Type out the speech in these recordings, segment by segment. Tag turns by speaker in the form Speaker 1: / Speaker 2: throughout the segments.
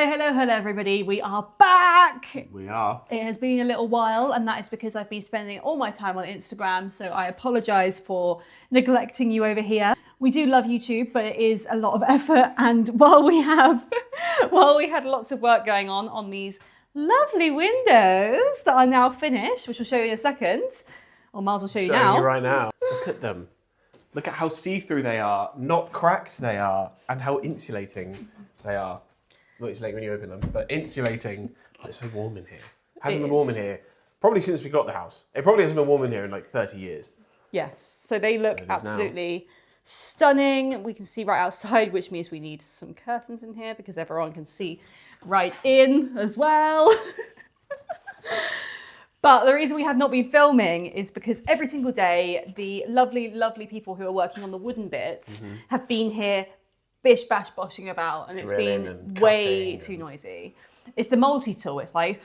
Speaker 1: Hello everybody, we are back!
Speaker 2: We are.
Speaker 1: It has been a little while and that is because I've been spending all my time on Instagram, so I apologise for neglecting you over here. We do love YouTube, but it is a lot of effort, and while we had lots of work going on these lovely windows that are now finished, which we'll show you in a second, or Miles will show you now.
Speaker 2: Showing you right now. Look at them. Look at how see-through they are, not cracked they are, and how insulating they are. Not insulating when you open them, but insulating. It's so warm in here. It hasn't been warm in here probably since we got the house. It probably hasn't been warm in here in like 30 years.
Speaker 1: Yes, so they look absolutely stunning. We can see right outside, which means we need some curtains in here because everyone can see right in as well. But the reason we have not been filming is because every single day, the lovely, lovely people who are working on the wooden bits have been here bish bash boshing about, and it's been way too noisy. It's the multi-tool, it's like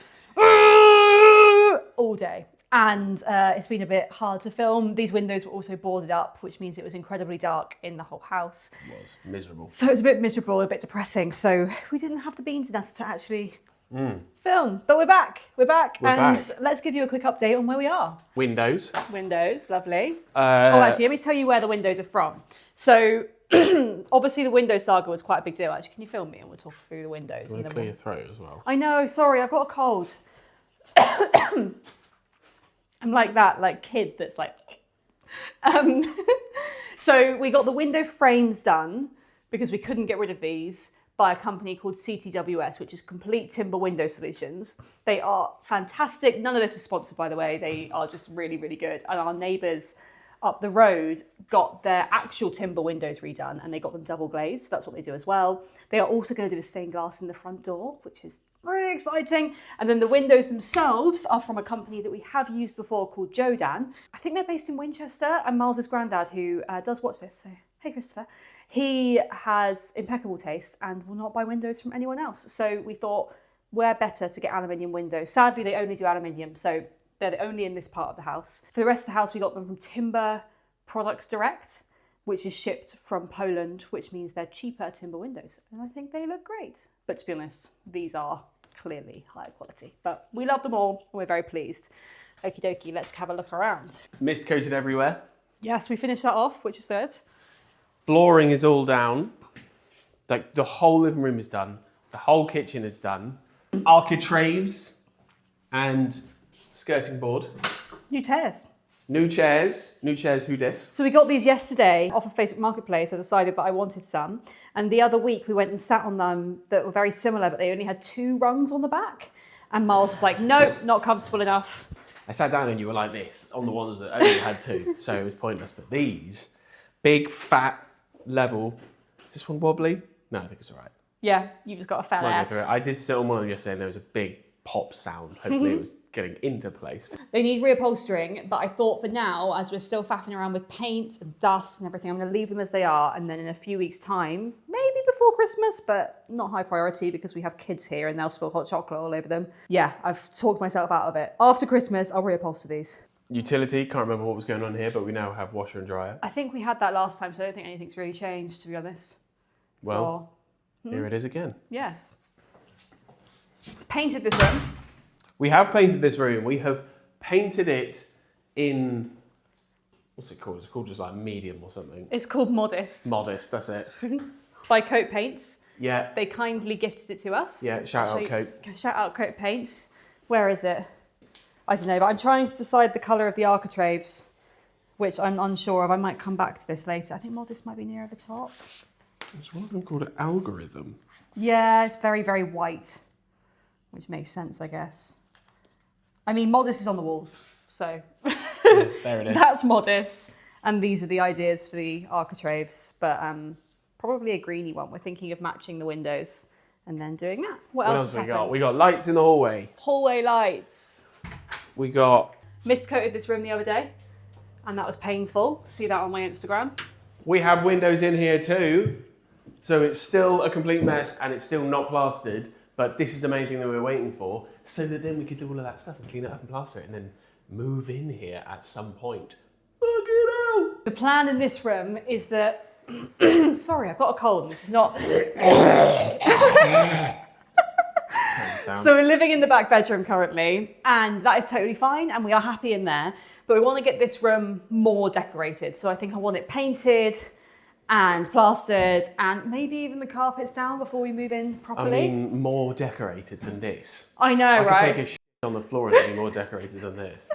Speaker 1: all day. And it's been a bit hard to film. These windows were also boarded up, which means it was incredibly dark in the whole house.
Speaker 2: It was miserable.
Speaker 1: So it was a bit miserable, a bit depressing. So we didn't have the beans in us to actually film. But we're back. We're back. Let's give you a quick update on where we are.
Speaker 2: Windows.
Speaker 1: Windows, lovely. Actually, let me tell you where the windows are from. So obviously the window saga was quite a big deal. Actually, can you film me and we'll talk through the windows?
Speaker 2: You want to clear your throat as well?
Speaker 1: I know, sorry, I've got a cold. I'm like that, kid that's like... So we got the window frames done because we couldn't get rid of these by a company called CTWS, which is Complete Timber Window Solutions. They are fantastic. None of this was sponsored, by the way. They are just really, really good. And our neighbours up the road got their actual timber windows redone and they got them double glazed. So that's what they do as well. They are also going to do a stained glass in the front door, which is really exciting. And then the windows themselves are from a company that we have used before called Jodan. I think they're based in Winchester, and Miles's granddad, who does watch this, so hey Christopher, he has impeccable taste and will not buy windows from anyone else. So we thought, we're better to get aluminium windows. Sadly, they only do aluminium, so they're only in this part of the house. For the rest of the house, we got them from Timber Products Direct, which is shipped from Poland, which means they're cheaper timber windows. And I think they look great. But to be honest, these are clearly higher quality. But we love them all, and we're very pleased. Okie dokie, let's have a look around.
Speaker 2: Mist coated everywhere.
Speaker 1: Yes, we finished that off, which is good.
Speaker 2: Flooring is all down. Like the whole living room is done. The whole kitchen is done. Architraves and skirting board.
Speaker 1: New chairs.
Speaker 2: New chairs, who dis?
Speaker 1: So we got these yesterday off of Facebook Marketplace. I decided that I wanted some. And the other week we went and sat on them that were very similar, but they only had 2 rungs on the back. And Miles was like, nope, not comfortable enough.
Speaker 2: I sat down and you were like this on the ones that only had 2, so it was pointless. But these, big, fat, level. Is this one wobbly? No, I think it's all right.
Speaker 1: Yeah, you just got a fat ass.
Speaker 2: I did sit on one of them yesterday and there was a big pop sound. Hopefully it was getting into place.
Speaker 1: They need reupholstering, but I thought for now, as we're still faffing around with paint and dust and everything, I'm going to leave them as they are, and then in a few weeks' time, maybe before Christmas, but not high priority because we have kids here and they'll spill hot chocolate all over them. Yeah, I've talked myself out of it. After Christmas, I'll reupholster these.
Speaker 2: Utility, can't remember what was going on here, but we now have washer and dryer.
Speaker 1: I think we had that last time, so I don't think anything's really changed, to be honest.
Speaker 2: Well, here it is again.
Speaker 1: Yes. Painted this room.
Speaker 2: We have painted this room. We have painted it in, what's it called? It's called just like medium or something.
Speaker 1: It's called Modest.
Speaker 2: Modest, that's it.
Speaker 1: By Coat Paints.
Speaker 2: Yeah.
Speaker 1: They kindly gifted it to us.
Speaker 2: Yeah, shout out Coat.
Speaker 1: Shout out Coat Paints. Where is it? I don't know, but I'm trying to decide the colour of the architraves, which I'm unsure of. I might come back to this later. I think Modest might be nearer the top.
Speaker 2: There's one of them called Algorithm.
Speaker 1: Yeah, it's very, very white, which makes sense, I guess. I mean, Modest is on the walls, so
Speaker 2: Yeah, there it is.
Speaker 1: That's Modest. And these are the ideas for the architraves, but probably a greeny one. We're thinking of matching the windows and then doing that. What else
Speaker 2: have we got? We got lights in the hallway.
Speaker 1: Hallway lights.
Speaker 2: We got...
Speaker 1: Mist coated this room the other day, and that was painful. See that on my Instagram.
Speaker 2: We have windows in here too. So it's still a complete mess and it's still not plastered, but this is the main thing that we're waiting for, so that then we could do all of that stuff and clean it up and plaster it and then move in here at some point. Look it out!
Speaker 1: The plan in this room is that, sorry, I've got a cold, this is not,
Speaker 2: sound.
Speaker 1: So we're living in the back bedroom currently, and that is totally fine, and we are happy in there. But we want to get this room more decorated. So I think I want it painted and plastered, and maybe even the carpets down before we move in properly.
Speaker 2: I mean, more decorated than this.
Speaker 1: I know,
Speaker 2: I
Speaker 1: right?
Speaker 2: could take a shit on the floor and it'd be more decorated than this.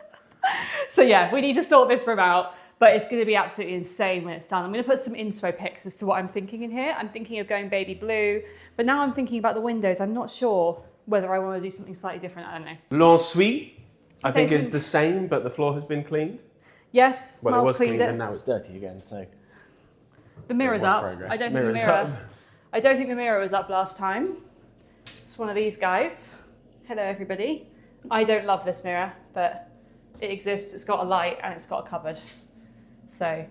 Speaker 1: So yeah, we need to sort this room out, but it's going to be absolutely insane when it's done. I'm going to put some inspo pics as to what I'm thinking in here. I'm thinking of going baby blue, but now I'm thinking about the windows. I'm not sure whether I want to do something slightly different. I don't know.
Speaker 2: L'ensuite, I think it's the same, but the floor has been cleaned.
Speaker 1: Yes,
Speaker 2: Well,
Speaker 1: Miles
Speaker 2: it was
Speaker 1: cleaned
Speaker 2: cleaned
Speaker 1: it.
Speaker 2: and now it's dirty again, so...
Speaker 1: The mirror's up.
Speaker 2: Progress.
Speaker 1: I don't
Speaker 2: Mirror's
Speaker 1: think the mirror.
Speaker 2: up.
Speaker 1: I don't think the mirror was up last time. It's one of these guys. Hello, everybody. I don't love this mirror, but it exists. It's got a light and it's got a cupboard. So,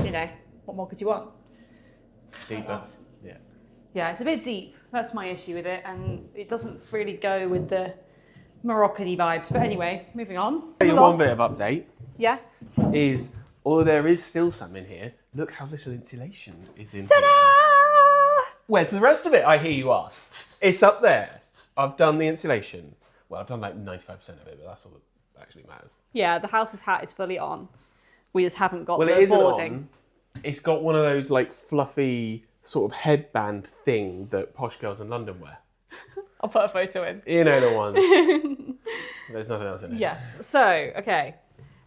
Speaker 1: you know, what more could you want?
Speaker 2: Deeper. Yeah.
Speaker 1: Yeah, it's a bit deep. That's my issue with it, and it doesn't really go with the Moroccan-y vibes. But anyway, moving on.
Speaker 2: One bit of update
Speaker 1: Yeah.
Speaker 2: is, although there is still some in here, look how little insulation is in
Speaker 1: Ta-da!
Speaker 2: here. Where's the rest of it, I hear you ask? It's up there. I've done the insulation. Well, I've done like 95% of it, but that's all that actually matters.
Speaker 1: Yeah, the house's hat is fully on. We just haven't got
Speaker 2: Well, it
Speaker 1: the
Speaker 2: isn't
Speaker 1: boarding.
Speaker 2: on. It's got one of those like fluffy sort of headband thing that posh girls in London wear.
Speaker 1: I'll put a photo in.
Speaker 2: You know the ones. There's nothing else in it.
Speaker 1: Yes. So, okay.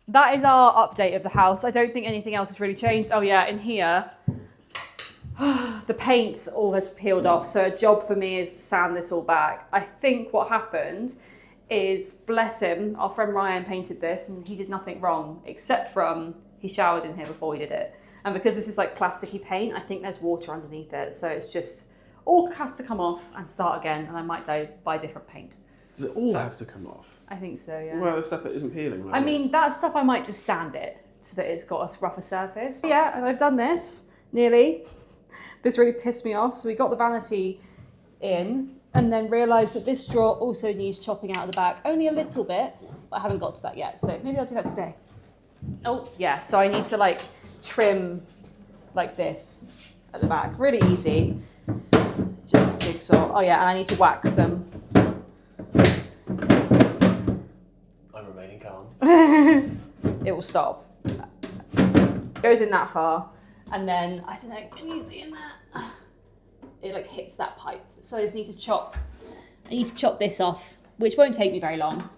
Speaker 1: That is our update of the house. I don't think anything else has really changed. Oh yeah, in here, the paint all has peeled off. So a job for me is to sand this all back. I think what happened is, bless him, our friend Ryan painted this and he did nothing wrong, except from he showered in here before he did it. And because this is like plasticky paint, I think there's water underneath it. So it's just all has to come off and start again. And I might buy different paint.
Speaker 2: Does it all have to come off?
Speaker 1: I think so, yeah.
Speaker 2: Well, the stuff that isn't peeling. Like
Speaker 1: I mean,
Speaker 2: this.
Speaker 1: that stuff I might just sand it so that it's got a rougher surface. Yeah, and I've done this, nearly. This really pissed me off. So we got the vanity in and then realised that this drawer also needs chopping out of the back. Only a little bit, but I haven't got to that yet. So maybe I'll do that today. Oh, yeah, so I need to like trim like this at the back. Really easy. Just jigsaw. Oh yeah, and I need to wax them. It will stop. It goes in that far, and then I don't know. Can you see in that? It like hits that pipe. So I just need to chop. I need to chop this off, which won't take me very long.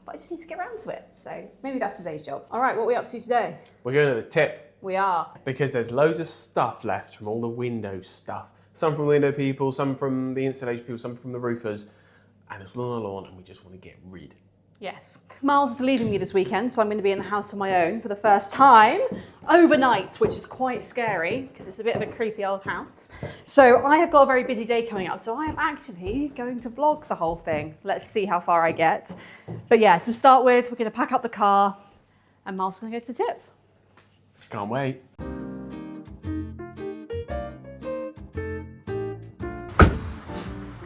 Speaker 1: But I just need to get around to it. So maybe that's today's job. All right, what are we up to today?
Speaker 2: We're going to the tip.
Speaker 1: We are.
Speaker 2: Because there's loads of stuff left from all the window stuff. Some from window people, some from the installation people, some from the roofers. And it's all on the lawn and we just want to get rid.
Speaker 1: Yes. Miles is leaving me this weekend, so I'm going to be in the house on my own for the first time overnight, which is quite scary because it's a bit of a creepy old house. So I have got a very busy day coming up, so I am actually going to vlog the whole thing. Let's see how far I get. But yeah, to start with, we're going to pack up the car and Miles is going to go to the tip.
Speaker 2: Can't wait.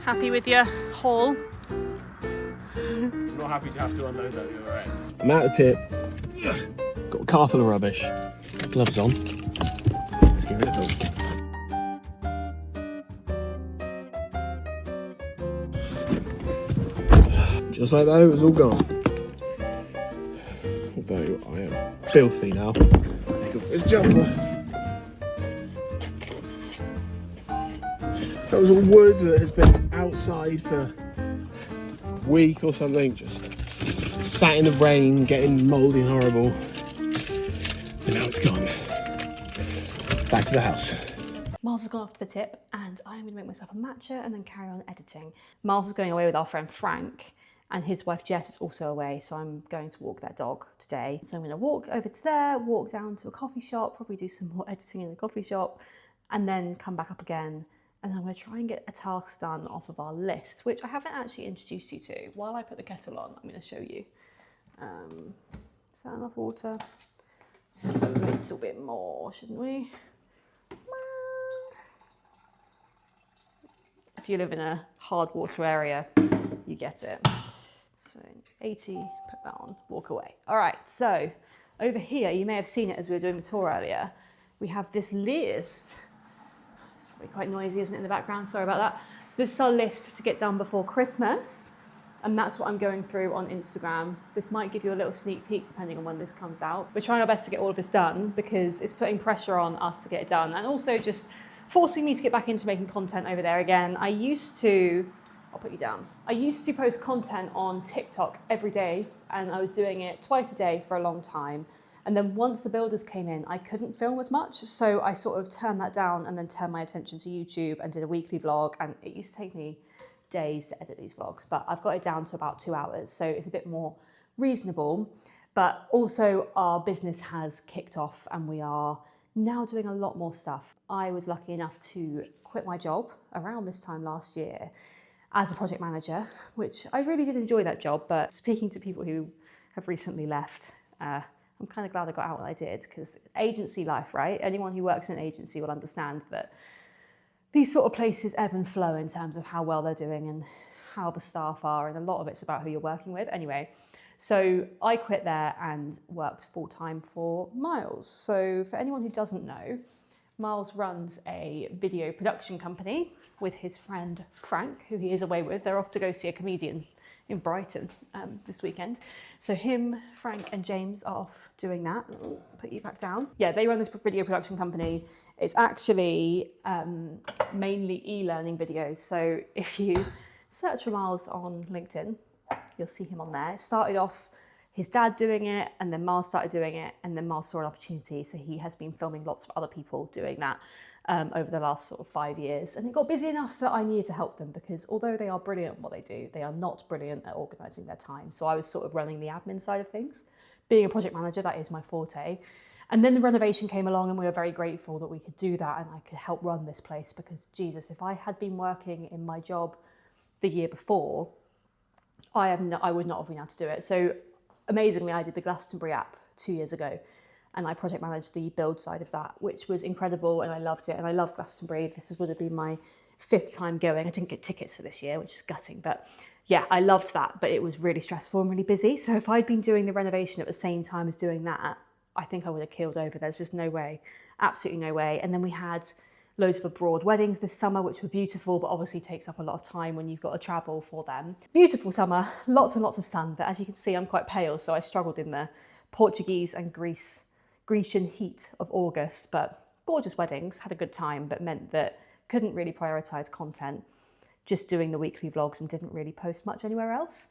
Speaker 1: Happy with your haul?
Speaker 2: Not happy to have to unload that the other end. I'm at the tip. Got a car full of rubbish. Gloves on. Let's get rid of them. Just like that, it was all gone. Although I am filthy now. Take off this jumper. That was all wood that has been outside for a week or something, just sat in the rain, getting mouldy and horrible. And now it's gone. Back to the house.
Speaker 1: Miles has gone off to the tip and I'm going to make myself a matcha and then carry on editing. Miles is going away with our friend Frank and his wife Jess is also away, so I'm going to walk their dog today. So I'm going to walk over to there, walk down to a coffee shop, probably do some more editing in the coffee shop, and then come back up again. And I'm going to try and get a task done off of our list, which I haven't actually introduced you to. While I put the kettle on, I'm going to show you. Is that enough water? Let's give a little bit more, shouldn't we? If you live in a hard water area, you get it. So 80, put that on, walk away. All right, so over here, you may have seen it as we were doing the tour earlier. We have this list. It's probably quite noisy, isn't it, in the background? Sorry about that. So this is our list to get done before Christmas. And that's what I'm going through on Instagram. This might give you a little sneak peek depending on when this comes out. We're trying our best to get all of this done because it's putting pressure on us to get it done, and also just forcing me to get back into making content over there again. I'll put you down. I used to post content on TikTok every day, and I was doing it twice a day for a long time. And then once the builders came in, I couldn't film as much. So I sort of turned that down and then turned my attention to YouTube and did a weekly vlog. And it used to take me days to edit these vlogs, but I've got it down to about 2 hours, so it's a bit more reasonable. But also our business has kicked off and we are now doing a lot more stuff. I was lucky enough to quit my job around this time last year as a project manager, which I really did enjoy that job, but speaking to people who have recently left, I'm kind of glad I got out when I did, because agency life, right? Anyone who works in an agency will understand that these sort of places ebb and flow in terms of how well they're doing and how the staff are, and a lot of it's about who you're working with. Anyway, so I quit there and worked full-time for Miles. So for anyone who doesn't know, Miles runs a video production company with his friend Frank, who he is away with. They're off to go see a comedian in Brighton this weekend. So him, Frank and James are off doing that. I'll put you back down. Yeah, they run this video production company. It's actually mainly e-learning videos. So if you search for Miles on LinkedIn, you'll see him on there. It started off his dad doing it, and then Miles started doing it, and then Miles saw an opportunity. So he has been filming lots of other people doing that over the last sort of 5 years. And it got busy enough that I needed to help them, because although they are brilliant at what they do, they are not brilliant at organising their time. So I was sort of running the admin side of things. Being a project manager, that is my forte. And then the renovation came along, and we were very grateful that we could do that and I could help run this place, because Jesus, if I had been working in my job the year before, I would not have been able to do it. So amazingly, I did the Glastonbury app 2 years ago, and I project managed the build side of that, which was incredible, and I loved it. And I love Glastonbury. This would have been my 5th time going. I didn't get tickets for this year, which is gutting, but yeah, I loved that. But it was really stressful and really busy. So if I'd been doing the renovation at the same time as doing that, I think I would have keeled over. There's just no way, absolutely no way. And then we had loads of abroad weddings this summer, which were beautiful, but obviously takes up a lot of time when you've got to travel for them. Beautiful summer, lots and lots of sun, but as you can see, I'm quite pale, so I struggled in the Portuguese and Grecian heat of August, but gorgeous weddings, had a good time, but meant that couldn't really prioritise content, just doing the weekly vlogs and didn't really post much anywhere else.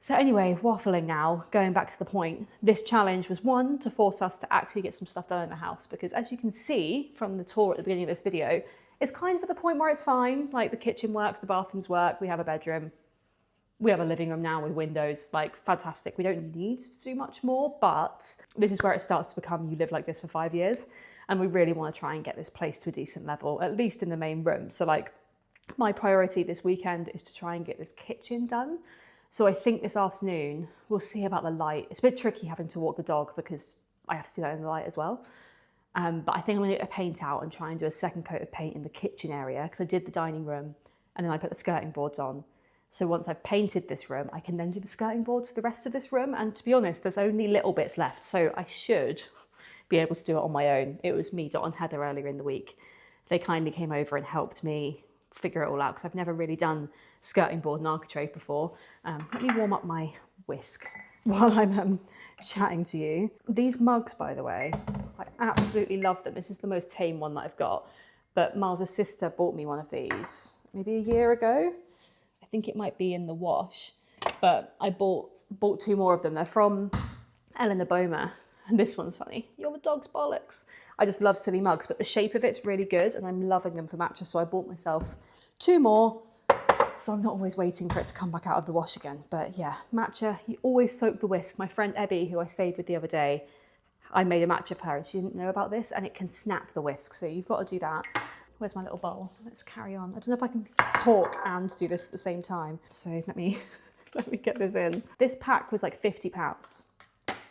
Speaker 1: So anyway, waffling now, going back to the point, this challenge was one, to force us to actually get some stuff done in the house, because as you can see from the tour at the beginning of this video, it's kind of at the point where it's fine, like the kitchen works, the bathrooms work, we have a bedroom, we have a living room now with windows, like fantastic. We don't need to do much more, but this is where it starts to become, you live like this for 5 years, and we really want to try and get this place to a decent level, at least in the main room. So like my priority this weekend is to try and get this kitchen done. So I think this afternoon, we'll see about the light. It's a bit tricky having to walk the dog because I have to do that in the light as well. But I think I'm gonna get a paint out and try and do a second coat of paint in the kitchen area, because I did the dining room and then I put the skirting boards on. So once I've painted this room, I can then do the skirting boards to the rest of this room. And to be honest, there's only little bits left. So I should be able to do it on my own. It was me, Dot and Heather earlier in the week. They kindly came over and helped me figure it all out, because I've never really done skirting board and architrave before. Let me warm up my whisk while I'm chatting to you. These mugs, by the way, I absolutely love them. This is the most tame one that I've got, but Miles' sister bought me one of these maybe a year ago. I think it might be in the wash, but I bought 2 more of them. They're from Eleanor Boma, and this one's funny. You're the dog's bollocks. I just love silly mugs, but the shape of it's really good, and I'm loving them for matcha, so I bought myself 2 more, so I'm not always waiting for it to come back out of the wash again. But yeah, matcha, you always soak the whisk. My friend Ebby, who I stayed with the other day, I made a matcha for her, and she didn't know about this, and it can snap the whisk, so you've got to do that. Where's my little bowl? Let's carry on. I don't know if I can talk and do this at the same time. So let me get this in. This pack was like £50.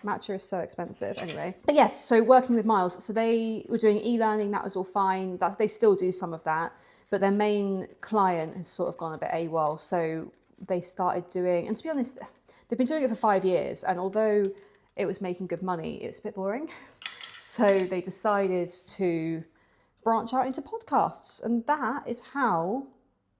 Speaker 1: Matcha is so expensive anyway. But yes, so working with Miles, so they were doing e-learning, that was all fine. They still do some of that, but their main client has sort of gone a bit AWOL. So they started doing, and to be honest, they've been doing it for 5 years, and although it was making good money, it's a bit boring. So they decided to branch out into podcasts, and that is how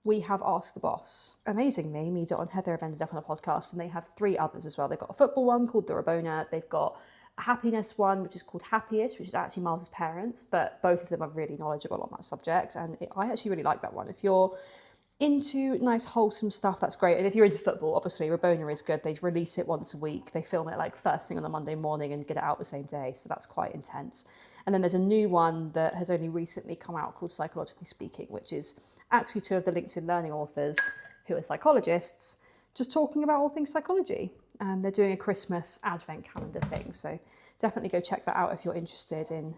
Speaker 1: we have Ask the Boss. Amazingly, me, Dot and Heather have ended up on a podcast, and they have 3 others as well. They've got a football one called The Rabona. They've got a happiness one, which is called Happyish, which is actually Miles's parents, but both of them are really knowledgeable on that subject. And I actually really like that one. If you're into nice wholesome stuff, that's great. And if you're into football, obviously Rabona is good. They release it once a week. They film it like first thing on a Monday morning and get it out the same day, so that's quite intense. And then there's a new one that has only recently come out called Psychologically Speaking, which is actually 2 of the LinkedIn Learning authors who are psychologists just talking about all things psychology. They're doing a Christmas advent calendar thing, so definitely go check that out if you're interested in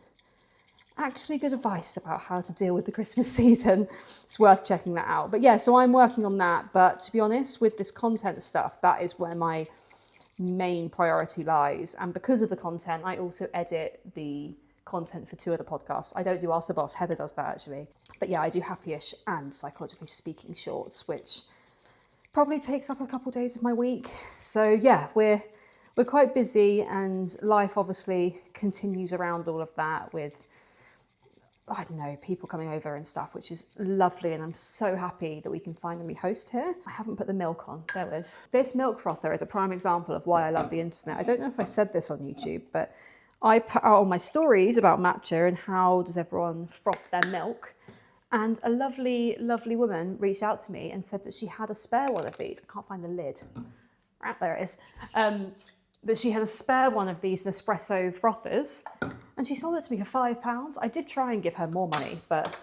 Speaker 1: actually good advice about how to deal with the Christmas season. It's worth checking that out. But yeah, so I'm working on that. But to be honest, with this content stuff, that is where my main priority lies. And because of the content, I also edit the content for 2 other podcasts. I don't do Ask the Boss, Heather does that actually. But yeah, I do Happyish and Psychologically Speaking shorts, which probably takes up a couple of days of my week. So yeah, we're quite busy, and life obviously continues around all of that with, I don't know, people coming over and stuff, which is lovely, and I'm so happy that we can finally host here. I haven't put the milk on, bear with. This milk frother is a prime example of why I love the internet. I don't know if I said this on YouTube, but I put out on my stories about matcha and how does everyone froth their milk. And a lovely, lovely woman reached out to me and said that she had a spare one of these. I can't find the lid. Right, there it is. That she had a spare one of these Nespresso frothers, and she sold it to me for £5. I did try and give her more money, but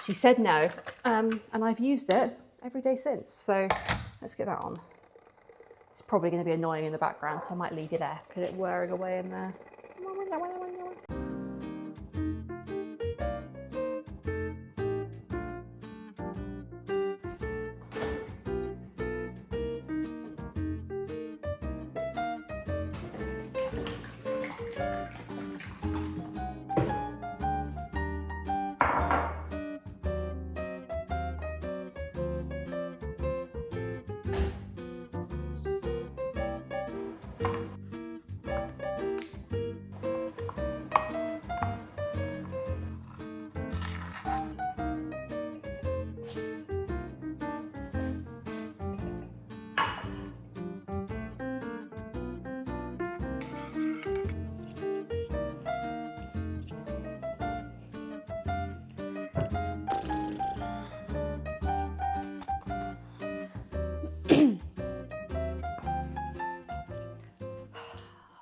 Speaker 1: she said no. And I've used it every day since. So let's get that on. It's probably going to be annoying in the background, so I might leave it there because it's whirring away in there.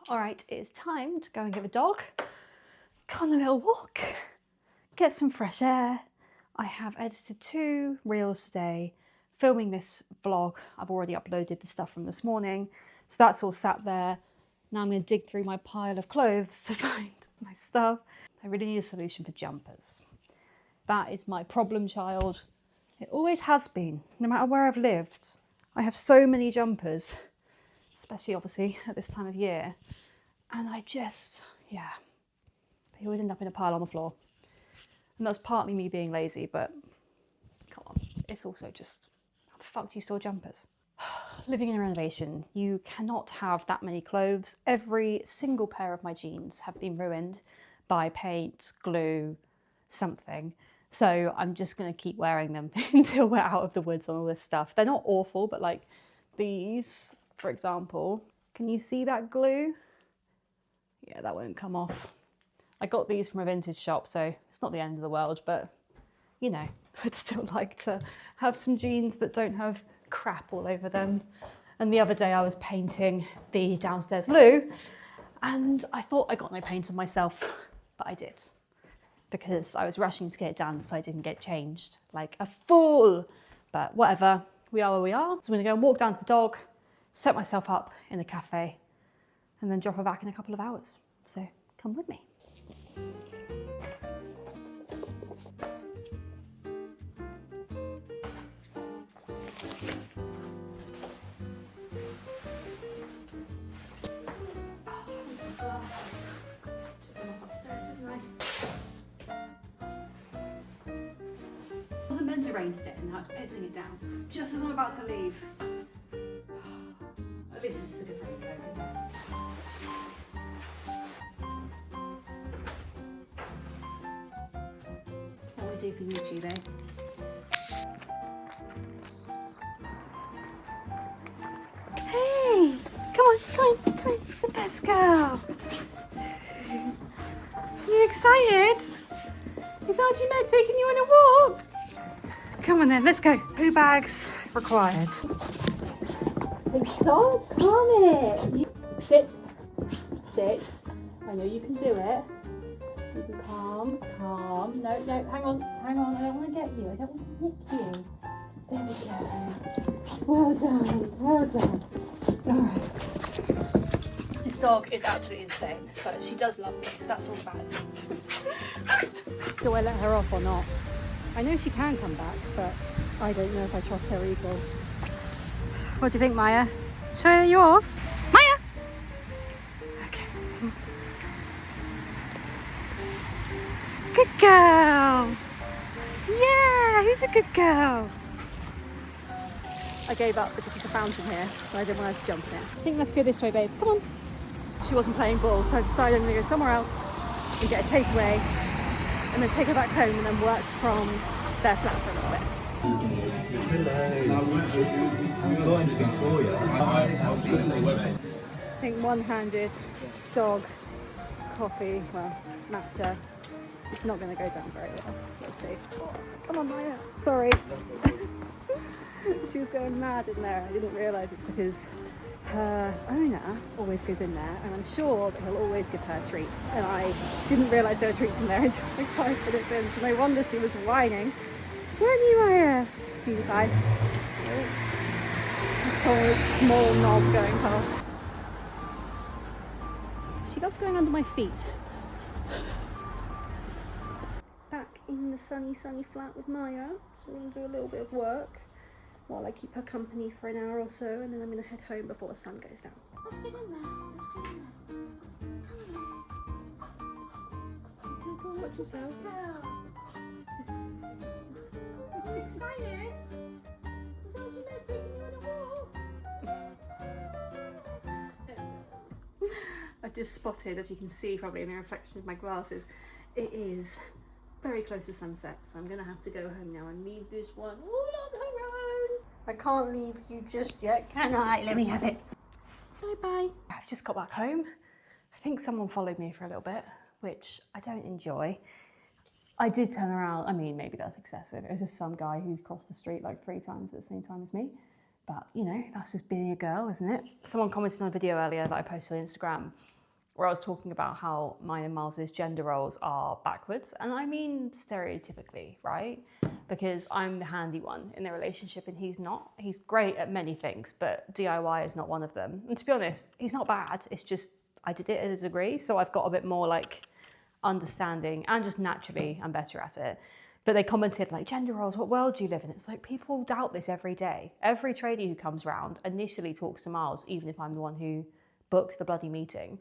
Speaker 1: All right, it is time to go and give a dog go on a little walk, get some fresh air. I have edited 2 reels today, filming this vlog. I've already uploaded the stuff from this morning, so that's all sat there. Now I'm going to dig through my pile of clothes to find my stuff. I really need a solution for jumpers. That is my problem child. It always has been, no matter where I've lived. I have so many jumpers, especially obviously at this time of year. And I just, yeah, they always end up in a pile on the floor. And that's partly me being lazy, but come on, it's also just, how the fuck do you store jumpers? Living in a renovation, you cannot have that many clothes. Every single pair of my jeans have been ruined by paint, glue, something. So I'm just gonna keep wearing them until we're out of the woods on all this stuff. They're not awful, but like these, for example, can you see that glue? Yeah, that won't come off. I got these from a vintage shop, so it's not the end of the world, but you know, I'd still like to have some jeans that don't have crap all over them. And the other day I was painting the downstairs loo, and I thought I got no paint on myself, but I did. Because I was rushing to get it done, so I didn't get changed like a fool. But whatever, we are where we are. So I'm gonna go and walk down to the dog, set myself up in a cafe, and then drop her back in a couple of hours. So come with me. It wasn't meant to rain today, and now it's pissing it down just as I'm about to leave. At least this is a good raincoat, I guess. What we do for YouTube, eh? Come on, the best girl. You excited? Is Auntie Meg taking you on a walk? Come on then, let's go. Poo bags required. Hey, stop, calm it. Sit. Sit. I know you can do it. You can calm. No, hang on. I don't want to get you. I don't want to nick you. There we go. Well done. Alright. This dog is absolutely insane, but she does love me, so that's all that matters. Do I let her off or not? I know she can come back, but I don't know if I trust her ego. What do you think, Maya? Show you off? Maya! Okay. Good girl! Yeah, who's a good girl? I gave up because there's a fountain here, and I didn't want her to jump in it. I think let's go this way, babe. Come on. She wasn't playing ball, so I decided I'm going to go somewhere else and get a takeaway, and then take her back home and then work from their flat for a little bit. I think one-handed dog coffee, well, matcha, it's not going to go down very well. Let's see. Come on, Maya. Sorry. She was going mad in there. I didn't realise it's because her owner always goes in there, and I'm sure that he'll always give her treats. And I didn't realise there were treats in there until like 5 minutes in, so no wonder she was whining. Weren't you, Maya? Cutie pie. I saw a small knob going past. She loves going under my feet. Back in the sunny flat with Maya, so I'm going to do a little bit of work while I keep her company for an hour or so, and then I'm going to head home before the sun goes down. Let's get in there. Go watch yourself. Are you excited? Is Auntie Meg taking you on a walk? I've just spotted, as you can see probably in the reflection of my glasses, it is very close to sunset, so I'm going to have to go home now and leave this one all on her own. I can't leave you just yet, can I? Let me have it. Bye-bye. I've just got back home. I think someone followed me for a little bit, which I don't enjoy. I did turn around. I mean, maybe that's excessive. It was just some guy who crossed the street like 3 times at the same time as me. But, you know, that's just being a girl, isn't it? Someone commented on a video earlier that I posted on Instagram where I was talking about how mine and Miles's gender roles are backwards. And I mean stereotypically, right? Because I'm the handy one in the relationship and he's not. He's great at many things, but DIY is not one of them. And to be honest, he's not bad. It's just I did it at a degree, so I've got a bit more like understanding, and just naturally I'm better at it. But they commented like, gender roles, what world do you live in? It's like, people doubt this every day. Every tradie who comes round initially talks to Miles, even if I'm the one who books the bloody meeting.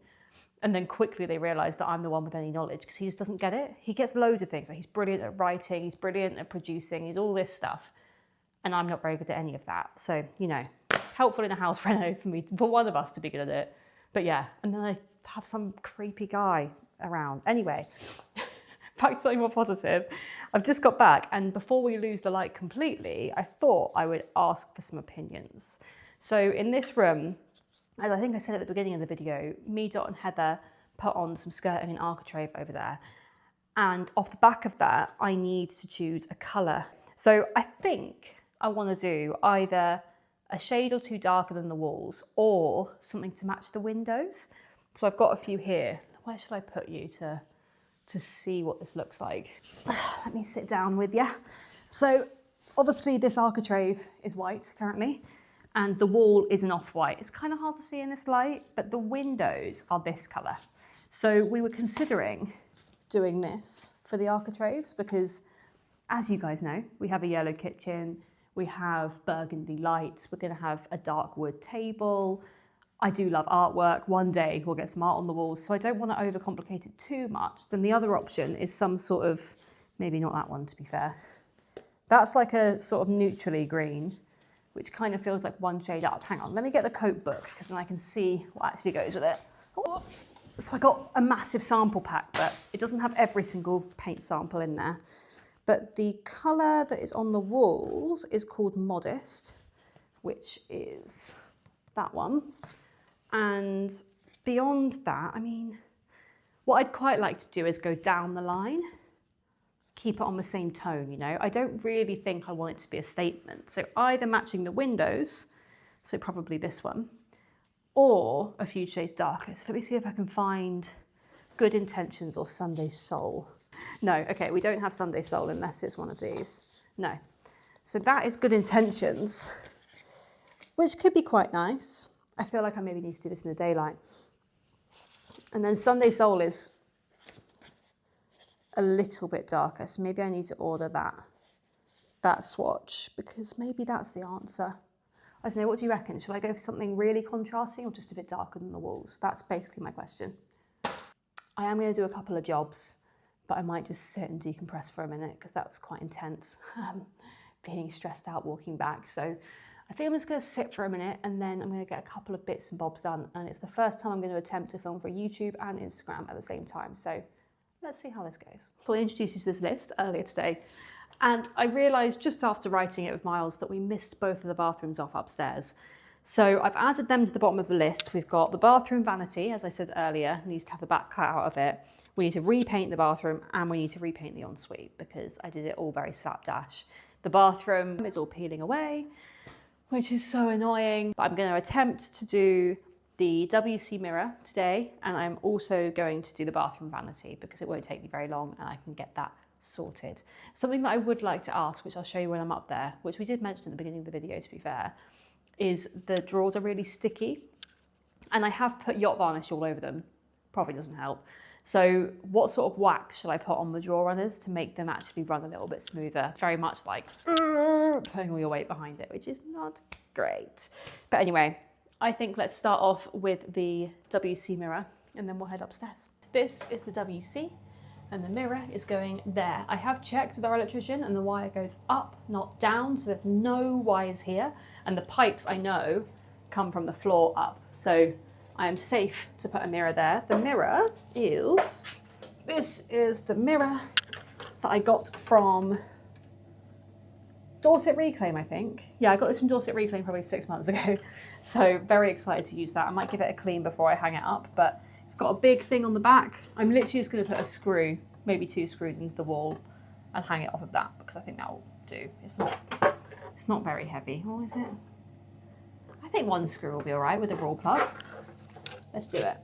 Speaker 1: And then quickly they realise that I'm the one with any knowledge, because he just doesn't get it. He gets loads of things. Like, he's brilliant at writing, he's brilliant at producing, he's all this stuff. And I'm not very good at any of that. So, you know, helpful in a house reno for one of us to be good at it. But yeah, and then I have some creepy guy around. Anyway, back to something more positive. I've just got back, and before we lose the light completely, I thought I would ask for some opinions. So in this room, as I think I said at the beginning of the video, me, Dot and Heather put on some skirting and architrave over there. And off the back of that, I need to choose a colour. So I think I want to do either a shade or two darker than the walls, or something to match the windows. So I've got a few here. Where should I put you to see what this looks like? Let me sit down with you. So obviously this architrave is white currently, and the wall is an off-white. It's kind of hard to see in this light, but the windows are this colour. So we were considering doing this for the architraves because, as you guys know, we have a yellow kitchen, we have burgundy lights, we're going to have a dark wood table. I do love artwork. One day we'll get some art on the walls, so I don't want to overcomplicate it too much. Then the other option is some sort of, maybe not that one to be fair. That's like a sort of neutrally green, which kind of feels like one shade up. Hang on, let me get the coat book, because then I can see what actually goes with it. So I got a massive sample pack, but it doesn't have every single paint sample in there. But the colour that is on the walls is called Modest, which is that one. And beyond that, I mean, what I'd quite like to do is go down the line, keep it on the same tone, you know. I don't really think I want it to be a statement. So either matching the windows, so probably this one, or a few shades darker. So let me see if I can find Good Intentions or Sunday Soul. No, okay, we don't have Sunday Soul unless it's one of these. No. So that is Good Intentions, which could be quite nice. I feel like I maybe need to do this in the daylight. And then Sunday Soul is a little bit darker, so maybe I need to order that swatch, because maybe that's the answer. I don't know, what do you reckon? Should I go for something really contrasting or just a bit darker than the walls? That's basically my question. I am going to do a couple of jobs, but I might just sit and decompress for a minute because that was quite intense, being stressed out walking back. So I think I'm just going to sit for a minute and then I'm going to get a couple of bits and bobs done. And it's the first time I'm going to attempt to film for YouTube and Instagram at the same time. So let's see how this goes. So I introduced you to this list earlier today. And I realised just after writing it with Miles that we missed both of the bathrooms off upstairs. So I've added them to the bottom of the list. We've got the bathroom vanity, as I said earlier, needs to have the back cut out of it. We need to repaint the bathroom and we need to repaint the ensuite because I did it all very slapdash. The bathroom is all peeling away, which is so annoying. But I'm going to attempt to do the WC mirror today, and I'm also going to do the bathroom vanity because it won't take me very long and I can get that sorted. Something that I would like to ask, which I'll show you when I'm up there, which we did mention at the beginning of the video to be fair, is the drawers are really sticky and I have put yacht varnish all over them. Probably doesn't help. So what sort of wax should I put on the drawer runners to make them actually run a little bit smoother? Very much like putting all your weight behind it, which is not great. But anyway, I think let's start off with the WC mirror and then we'll head upstairs. This is the WC and the mirror is going there. I have checked with our electrician and the wire goes up, not down, so there's no wires here. And the pipes, I know, come from the floor up. So I am safe to put a mirror there. The mirror is, this is the mirror that I got from Dorset Reclaim, I think. Yeah, I got this from Dorset Reclaim probably 6 months ago. So very excited to use that. I might give it a clean before I hang it up, but it's got a big thing on the back. I'm literally just going to put a screw, maybe 2 screws into the wall and hang it off of that because I think that will do. It's not very heavy. What is it? I think 1 screw will be all right with a raw plug. Let's do it.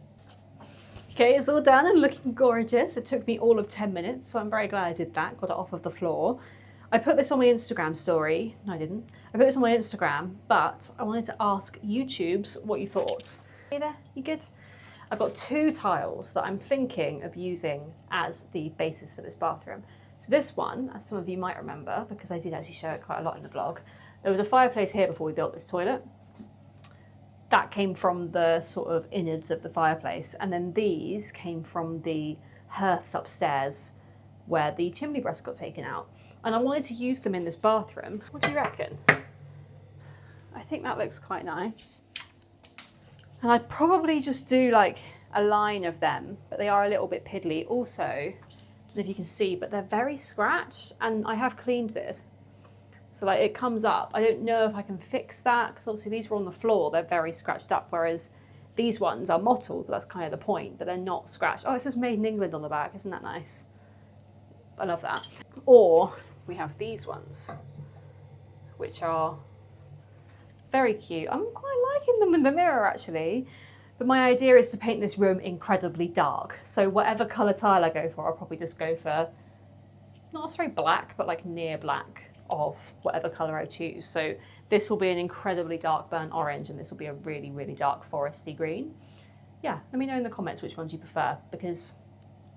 Speaker 1: Okay, it's all done and looking gorgeous. It took me all of 10 minutes, so I'm very glad I did that. Got it off of the floor. I put this on my Instagram story. No, I didn't. I put this on my Instagram, but I wanted to ask YouTubes what you thought. Hey there, you good? I've got 2 tiles that I'm thinking of using as the basis for this bathroom. So this one, as some of you might remember, because I did actually show it quite a lot in the vlog, there was a fireplace here before we built this toilet. That came from the sort of innards of the fireplace. And then these came from the hearths upstairs where the chimney breast got taken out. And I wanted to use them in this bathroom. What do you reckon? I think that looks quite nice. And I'd probably just do like a line of them, but they are a little bit piddly. Also, I don't know if you can see, but they're very scratched and I have cleaned this. So like it comes up. I don't know if I can fix that because obviously these were on the floor. They're very scratched up, whereas these ones are mottled, but that's kind of the point, but they're not scratched. Oh, it says Made in England on the back. Isn't that nice? I love that. Or we have these ones, which are very cute. I'm quite liking them in the mirror actually. But my idea is to paint this room incredibly dark. So whatever colour tile I go for, I'll probably just go for, not necessarily black, but like near black of whatever colour I choose. So this will be an incredibly dark burnt orange and this will be a really, really dark foresty green. Yeah, let me know in the comments which ones you prefer because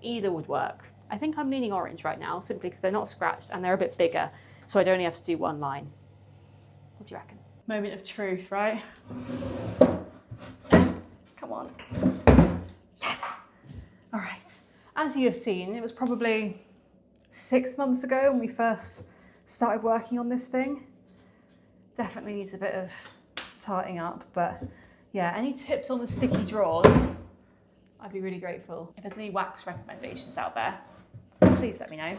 Speaker 1: either would work. I think I'm leaning orange right now simply because they're not scratched and they're a bit bigger. So I'd only have to do 1 line. What do you reckon? Moment of truth, right? Come on. Yes! All right. As you have seen, it was probably 6 months ago when we first started working on this thing. Definitely needs a bit of tarting up, but yeah, any tips on the sticky drawers, I'd be really grateful. If there's any wax recommendations out there, please let me know.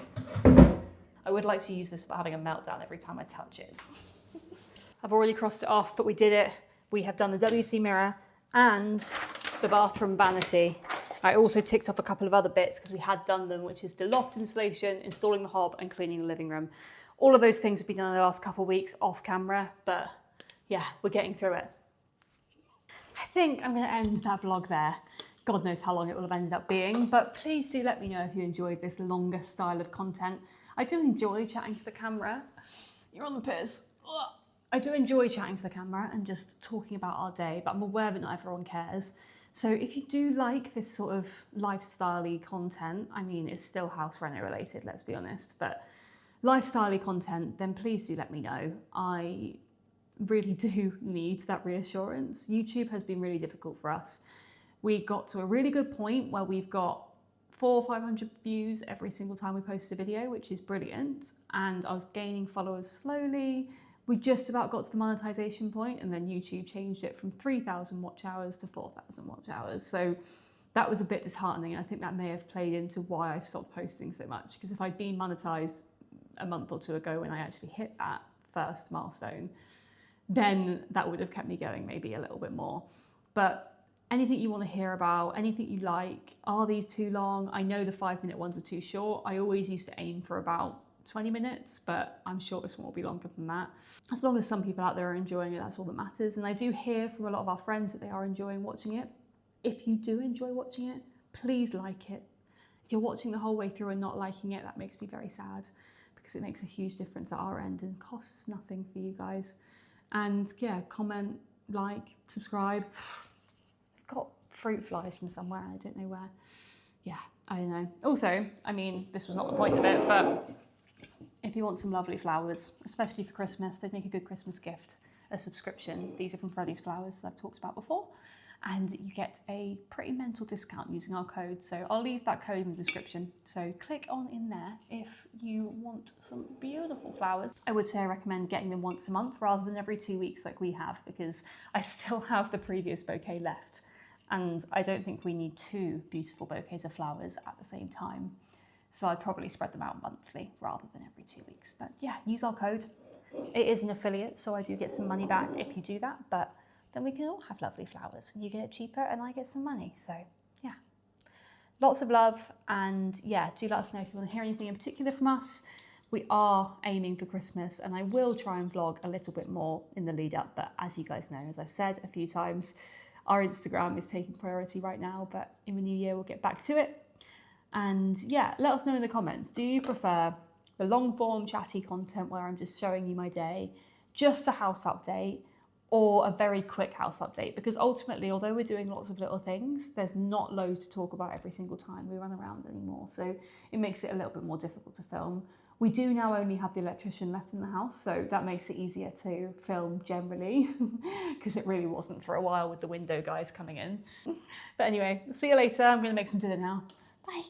Speaker 1: I would like to use this without having a meltdown every time I touch it. I've already crossed it off, but we did it. We have done the WC mirror and the bathroom vanity. I also ticked off a couple of other bits because we had done them, which is the loft installation, installing the hob and cleaning the living room. All of those things have been done in the last couple of weeks off camera, but yeah, we're getting through it. I think I'm going to end that vlog there. God knows how long it will have ended up being, but please do let me know if you enjoyed this longer style of content. I do enjoy chatting to the camera. You're on the piss. Ugh. I do enjoy chatting to the camera and just talking about our day, but I'm aware that not everyone cares. So if you do like this sort of lifestyle-y content, I mean, it's still house reno related, let's be honest, but lifestyle-y content, then please do let me know. I really do need that reassurance. YouTube has been really difficult for us. We got to a really good point where we've got 400 or 500 views every single time we post a video, which is brilliant. And I was gaining followers slowly. We just about got to the monetization point, and then YouTube changed it from 3,000 watch hours to 4,000 watch hours. So that was a bit disheartening. And I think that may have played into why I stopped posting so much, because if I'd been monetized a month or two ago when I actually hit that first milestone, then that would have kept me going maybe a little bit more. But anything you want to hear about, anything you like, are these too long? I know the 5-minute ones are too short. I always used to aim for about 20 minutes, but I'm sure this one will be longer than that. As long as some people out there are enjoying it, that's all that matters. And I do hear from a lot of our friends that they are enjoying watching it. If you do enjoy watching it, please like it. If you're watching the whole way through and not liking it, that makes me very sad, because it makes a huge difference at our end and costs nothing for you guys. And yeah, comment, like, subscribe. I've got fruit flies from somewhere, I don't know where. Yeah, I don't know. Also, I mean, this was not the point of it, but if you want some lovely flowers, especially for Christmas, they'd make a good Christmas gift, a subscription. These are from Freddie's Flowers, as I've talked about before. And you get a pretty mental discount using our code. So I'll leave that code in the description. So click on in there if you want some beautiful flowers. I would say I recommend getting them once a month rather than every 2 weeks like we have, because I still have the previous bouquet left. And I don't think we need 2 beautiful bouquets of flowers at the same time. So I'd probably spread them out monthly rather than every 2 weeks. But yeah, use our code. It is an affiliate, so I do get some money back if you do that. But then we can all have lovely flowers. You get it cheaper and I get some money. So yeah, lots of love. And yeah, do let us know if you want to hear anything in particular from us. We are aiming for Christmas, and I will try and vlog a little bit more in the lead up. But as you guys know, as I've said a few times, our Instagram is taking priority right now, but in the new year, we'll get back to it. And yeah, let us know in the comments. Do you prefer the long form chatty content where I'm just showing you my day, just a house update, or a very quick house update? Because ultimately, although we're doing lots of little things, there's not loads to talk about every single time we run around anymore. So it makes it a little bit more difficult to film. We do now only have the electrician left in the house, so that makes it easier to film generally, because it really wasn't for a while with the window guys coming in. But anyway, see you later. I'm going to make some dinner now. Bye.